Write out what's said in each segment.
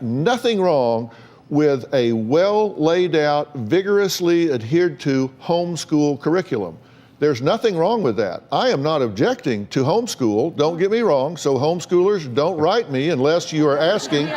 nothing wrong with a well laid out, vigorously adhered to homeschool curriculum. There's nothing wrong with that. I am not objecting to homeschool, don't get me wrong, so homeschoolers, don't write me unless you are asking,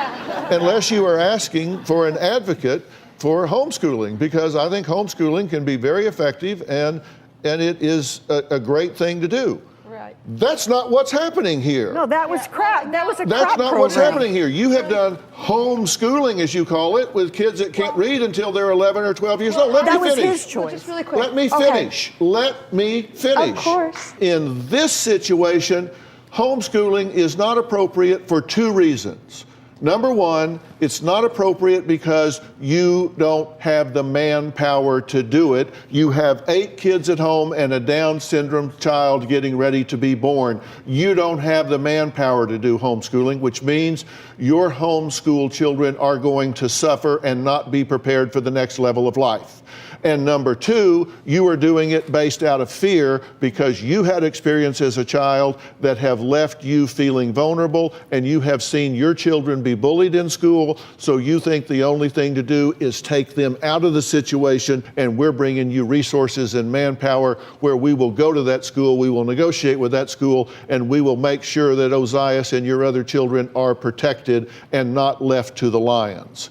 for an advocate for homeschooling, because I think homeschooling can be very effective and it is a great thing to do. Right. That's not what's happening here. No, that was crap. That was a crap That's not program. what's happening here. You have done homeschooling, as you call it, with kids that can't read until they're 11 or 12 years old. Let That me was finish. his choice. Just really quick. Let me finish. Let me finish. Of course. In this situation, homeschooling is not appropriate for two reasons. Number one, it's not appropriate because you don't have the manpower to do it. You have 8 kids at home and a Down syndrome child getting ready to be born. You don't have the manpower to do homeschooling, which means your homeschool children are going to suffer and not be prepared for the next level of life. And number two, you are doing it based out of fear because you had experience as a child that have left you feeling vulnerable, and you have seen your children be bullied in school, so you think the only thing to do is take them out of the situation, and we're bringing you resources and manpower where we will go to that school, we will negotiate with that school, and we will make sure that Ozias and your other children are protected and not left to the lions.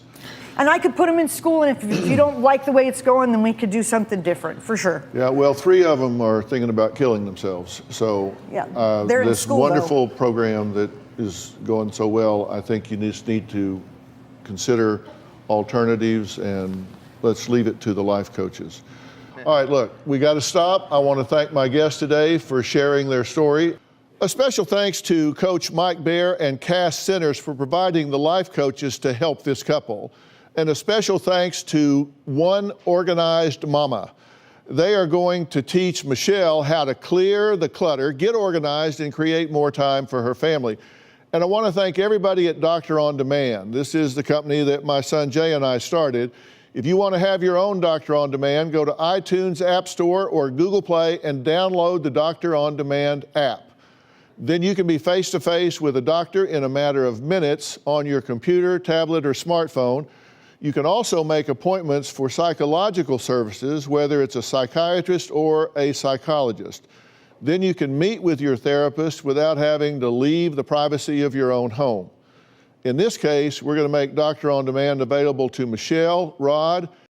And I could put them in school, and if you don't like the way it's going, then we could do something different, for sure. Yeah, well, 3 of them are thinking about killing themselves. So Yeah, they're in this school, wonderful program that is going so well, I think you just need to consider alternatives, and let's leave it to the life coaches. All right, look, we got to stop. I want to thank my guests today for sharing their story. A special thanks to Coach Mike Bear and Cass Centers for providing the life coaches to help this couple. And a special thanks to One Organized Mama. They are going to teach Michelle how to clear the clutter, get organized, and create more time for her family. And I want to thank everybody at Doctor On Demand. This is the company that my son Jay and I started. If you want to have your own Doctor On Demand, go to iTunes App Store or Google Play and download the Doctor On Demand app. Then you can be face-to-face with a doctor in a matter of minutes on your computer, tablet, or smartphone. You can also make appointments for psychological services, whether it's a psychiatrist or a psychologist. Then you can meet with your therapist without having to leave the privacy of your own home. In this case, we're going to make Doctor On Demand available to Michelle, Rod,